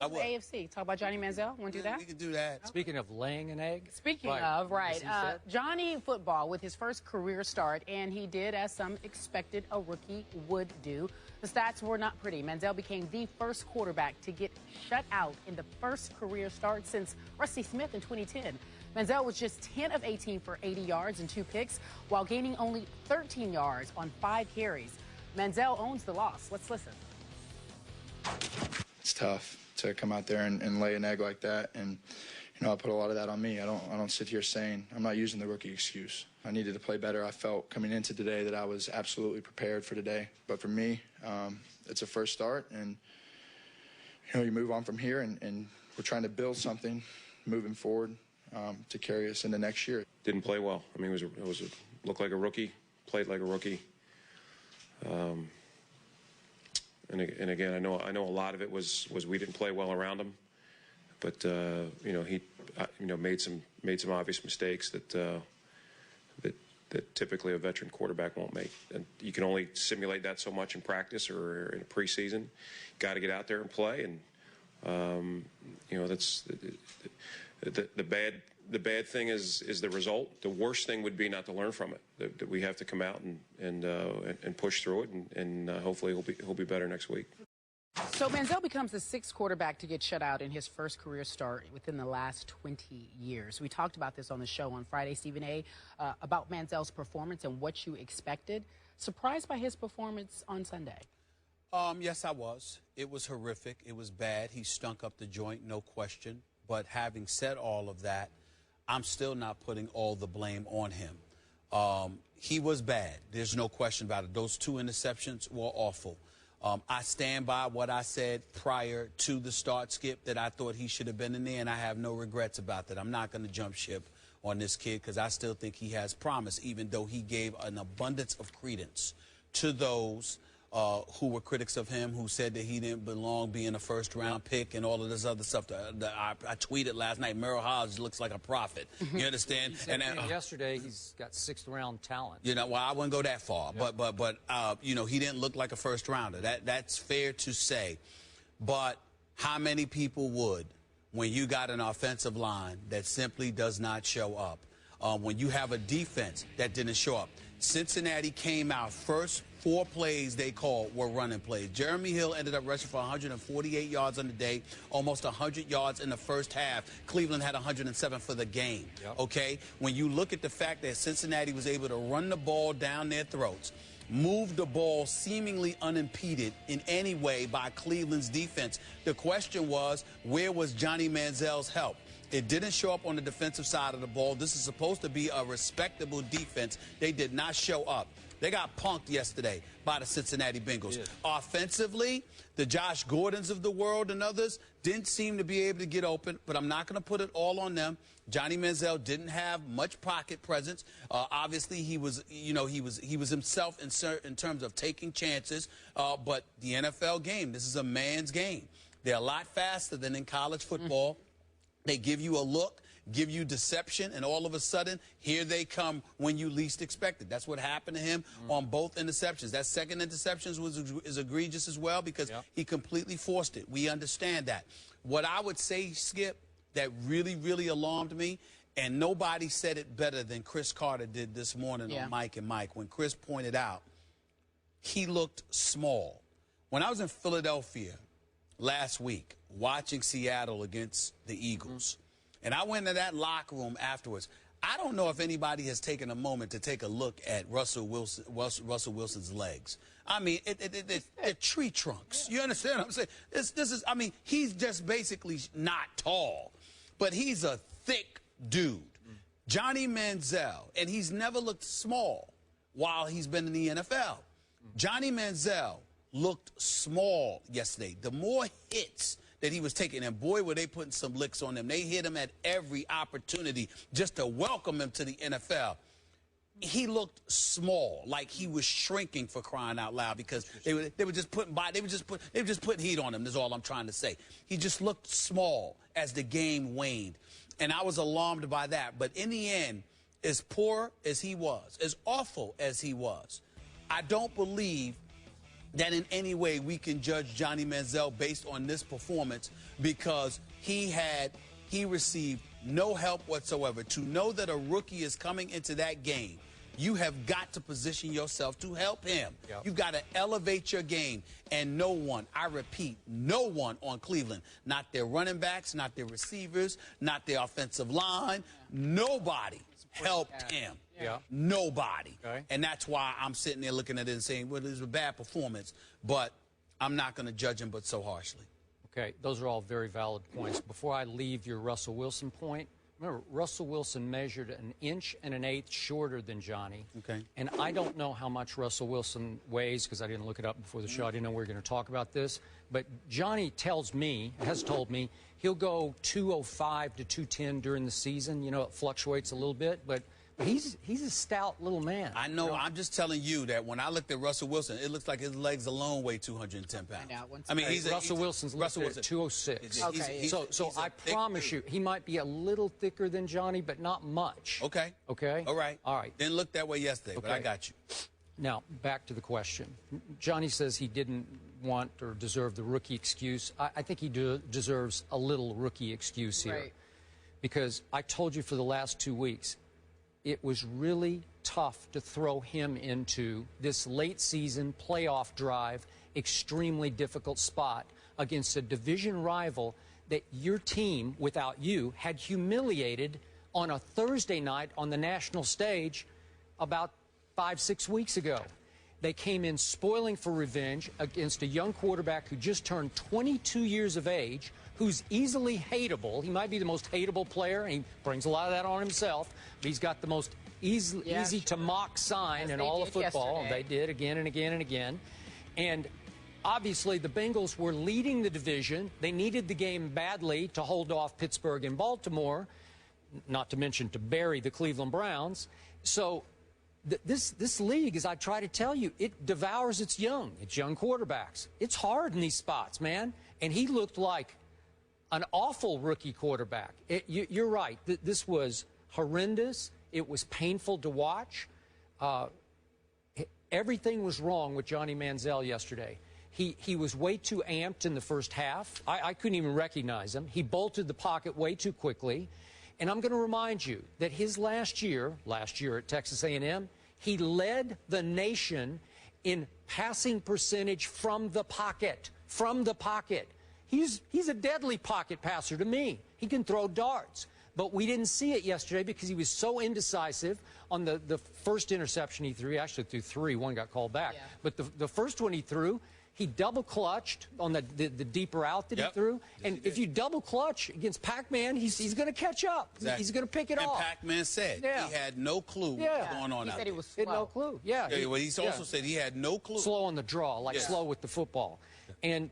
I would. AFC. Talk about Johnny Manziel. Want to do that? We could do that. Speaking of laying an egg. Speaking of, right. Johnny football with his first career start, and he did as some expected a rookie would do. The stats were not pretty. Manziel became the first quarterback to get shut out in the first career start since Rusty Smith in 2010. Manziel was just 10 of 18 for 80 yards and 2 picks, while gaining only 13 yards on 5 carries. Manziel owns the loss. Let's listen. It's tough to come out there and lay an egg like that, and I put a lot of that on me. I don't sit here saying I'm not using the rookie excuse. I needed to play better. I felt coming into today that I was absolutely prepared for today. But for me, it's a first start, and you move on from here, and we're trying to build something moving forward to carry us into next year. Didn't play well. I mean, looked like a rookie, played like a rookie. And again, I know a lot of it was we didn't play well around him, but he made some obvious mistakes that typically a veteran quarterback won't make. And you can only simulate that so much in practice or in a preseason. Got to get out there and play, and that's the bad thing is the result. The worst thing would be not to learn from it. That we have to come out and push through it, and hopefully he'll be better next week. So Manziel becomes the 6th quarterback to get shut out in his first career start within the last 20 years. We talked about this on the show on Friday, Stephen A., about Manziel's performance and what you expected. Surprised by his performance on Sunday? Yes, I was. It was horrific. It was bad. He stunk up the joint, no question. But having said all of that, I'm still not putting all the blame on him. He was bad. There's no question about it. Those 2 interceptions were awful. I stand by what I said prior to the start, Skip, that I thought he should have been in there, and I have no regrets about that. I'm not going to jump ship on this kid because I still think he has promise, even though he gave an abundance of credence to those who were critics of him, who said that he didn't belong being a first-round pick and all of this other stuff. I tweeted last night, Merrill Hodge looks like a prophet. You understand? And yesterday, he's got 6th-round talent. Well, I wouldn't go that far, but he didn't look like a first-rounder. That's fair to say. But how many people would when you got an offensive line that simply does not show up? When you have a defense that didn't show up. Cincinnati came out, first 4 plays they called were running plays. Jeremy Hill ended up rushing for 148 yards on the day, almost 100 yards in the first half. Cleveland had 107 for the game, okay? When you look at the fact that Cincinnati was able to run the ball down their throats, move the ball seemingly unimpeded in any way by Cleveland's defense, the question was, where was Johnny Manziel's help? It didn't show up on the defensive side of the ball. This is supposed to be a respectable defense. They did not show up. They got punked yesterday by the Cincinnati Bengals. Yeah. Offensively, the Josh Gordons of the world and others didn't seem to be able to get open, but I'm not going to put it all on them. Johnny Manziel didn't have much pocket presence. Obviously, he was himself in terms of taking chances. But the NFL game, this is a man's game. They're a lot faster than in college football. They give you a look, give you deception, and all of a sudden, here they come when you least expect it. That's what happened to him on both interceptions. That second interception is egregious as well because he completely forced it. We understand that. What I would say, Skip, that really, really alarmed me, and nobody said it better than Chris Carter did this morning on Mike and Mike, when Chris pointed out he looked small. When I was in Philadelphia last week, watching Seattle against the Eagles, and I went into that locker room afterwards. I don't know if anybody has taken a moment to take a look at Russell Wilson's legs. I mean, they're tree trunks. You understand what I'm saying? This is, I mean, he's just basically not tall, but he's a thick dude. Johnny Manziel, and he's never looked small while he's been in the NFL. Johnny Manziel looked small yesterday. The more hits that he was taking, and boy, were they putting some licks on him. They hit him at every opportunity just to welcome him to the NFL. He looked small, like he was shrinking, for crying out loud, because they were just putting heat on him. That's all I'm trying to say. He just looked small as the game waned, and I was alarmed by that. But in the end, as poor as he was, as awful as he was, I don't believe that in any way we can judge Johnny Manziel based on this performance, because he received no help whatsoever. To know that a rookie is coming into that game, you have got to position yourself to help him. Yep. You've got to elevate your game. And no one, I repeat, no one on Cleveland, not their running backs, not their receivers, not their offensive line, nobody helped him. Yeah. Nobody. Okay. And that's why I'm sitting there looking at it and saying, well, it was a bad performance, but I'm not going to judge him but so harshly. Okay, those are all very valid points. Before I leave your Russell Wilson point, remember, Russell Wilson measured 1 1/8 inches shorter than Johnny. Okay. And I don't know how much Russell Wilson weighs because I didn't look it up before the show. I didn't know we were going to talk about this. But Johnny has told me, he'll go 205 to 210 during the season. You know, it fluctuates a little bit, but he's a stout little man. I know. I'm just telling you that when I looked at Russell Wilson, it looks like his legs alone weigh 210 pounds. I mean, Russell Wilson's at 206. Okay. So I promise you, he might be a little thicker than Johnny, but not much. Okay. Okay? All right. All right. Didn't look that way yesterday, but I Okay. got you. Now, back to the question. Johnny says he didn't want or deserve the rookie excuse. I think he deserves a little rookie excuse here. Right. Because I told you for the last 2 weeks, it was really tough to throw him into this late season playoff drive, extremely difficult spot against a division rival that your team, without you, had humiliated on a Thursday night on the national stage about 5-6 weeks ago. They came in spoiling for revenge against a young quarterback who just turned 22 years of age, who's easily hateable. He might be the most hateable player, and he brings a lot of that on himself, but he's got the most easy to mock sign in all of football. Yesterday. They did again and again and again. And obviously the Bengals were leading the division. They needed the game badly to hold off Pittsburgh and Baltimore, not to mention to bury the Cleveland Browns. So this league, as I try to tell you, it devours its young quarterbacks. It's hard in these spots, man. And he looked like an awful rookie quarterback. You're right. This was horrendous. It was painful to watch. Everything was wrong with Johnny Manziel yesterday. He was way too amped in the first half. I couldn't even recognize him. He bolted the pocket way too quickly. And I'm going to remind you that his last year at Texas A&M, he led the nation in passing percentage from the pocket. From the pocket. He's a deadly pocket passer to me. He can throw darts. But we didn't see it yesterday because he was so indecisive on the first interception he threw. He actually threw 3. One got called back. Yeah. But the first one he threw, he double clutched on the deeper out that he threw. And if you double clutch against Pac-Man, he's going to catch up. Exactly. He's going to pick it and off. Pac-Man said he had no clue what was going on He out said there. he was He had slow. no clue. Yeah. Well, he also said he had no clue. Slow on the draw, like slow with the football. And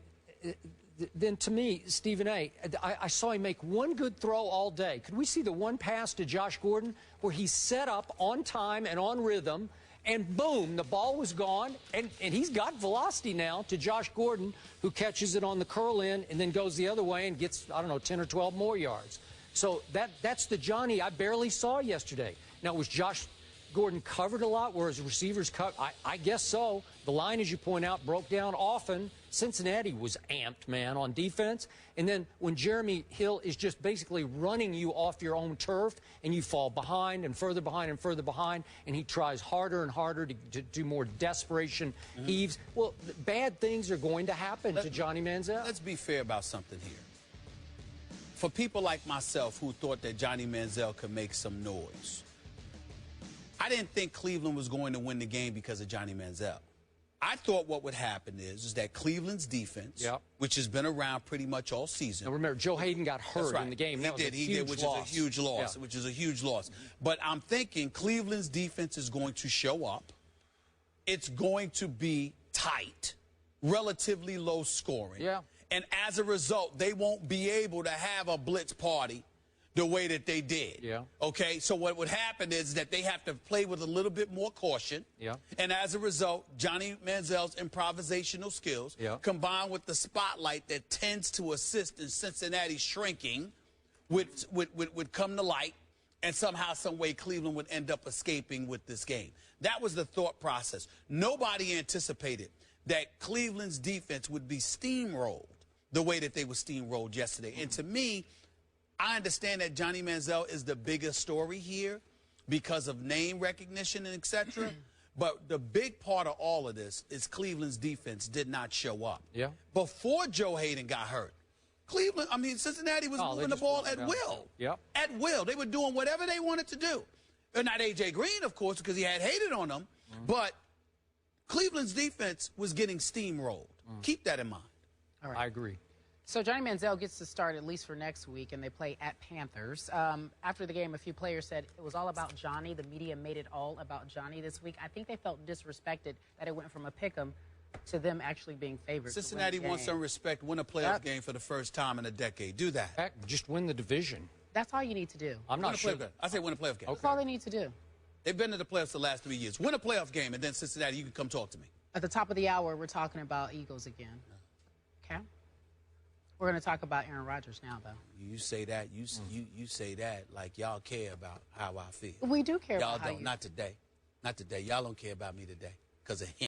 then to me, Stephen A., I saw him make one good throw all day. Could we see the one pass to Josh Gordon where he set up on time and on rhythm, and boom, the ball was gone, and he's got velocity now to Josh Gordon, who catches it on the curl in and then goes the other way and gets, I don't know, 10 or 12 more yards. So that's the Johnny I barely saw yesterday. Now, was Josh Gordon covered a lot, whereas receivers cut? I guess so. The line, as you point out, broke down often. Cincinnati was amped, man, on defense. And then when Jeremy Hill is just basically running you off your own turf and you fall behind and further behind and further behind, and he tries harder and harder to do more desperation heaves, well, bad things are going to happen to Johnny Manziel. Let's be fair about something here. For people like myself who thought that Johnny Manziel could make some noise, I didn't think Cleveland was going to win the game because of Johnny Manziel. I thought what would happen is that Cleveland's defense, which has been around pretty much all season. Now remember, Joe Hayden got hurt in the game. He did, which is a huge loss. Which is a huge loss. But I'm thinking Cleveland's defense is going to show up. It's going to be tight, relatively low scoring. Yeah. And as a result, they won't be able to have a blitz party the way that they did. Yeah. Okay, so what would happen is that they have to play with a little bit more caution. Yeah. And as a result, Johnny Manziel's improvisational skills, combined with the spotlight that tends to assist in Cincinnati shrinking, would come to light, and somehow, some way, Cleveland would end up escaping with this game. That was the thought process. Nobody anticipated that Cleveland's defense would be steamrolled the way that they were steamrolled yesterday. And to me, I understand that Johnny Manziel is the biggest story here because of name recognition and et cetera. But the big part of all of this is Cleveland's defense did not show up. Yeah. Before Joe Hayden got hurt, Cincinnati was moving the ball at will. Yep. At will. They were doing whatever they wanted to do. And not A.J. Green, of course, because he had Hayden on them. But Cleveland's defense was getting steamrolled. Keep that in mind. All right. I agree. So Johnny Manziel gets to start at least for next week, and they play at Panthers. After the game, a few players said it was all about Johnny. The media made it all about Johnny this week. I think they felt disrespected that it went from a pick'em to them actually being favored. Cincinnati wants some respect, win a playoff game for the first time in a decade. Do that. Heck, just win the division. That's all you need to do. I'm not sure. I say win a playoff game. That's all they need to do. They've been to the playoffs the last 3 years. Win a playoff game, and then Cincinnati, you can come talk to me. At the top of the hour, we're talking about Eagles again. Okay? We're going to talk about Aaron Rodgers now, though. You say that, you say that like y'all care about how I feel. We do care Y'all about how don't. you... Not today. Not today. Y'all don't care about me today because of him.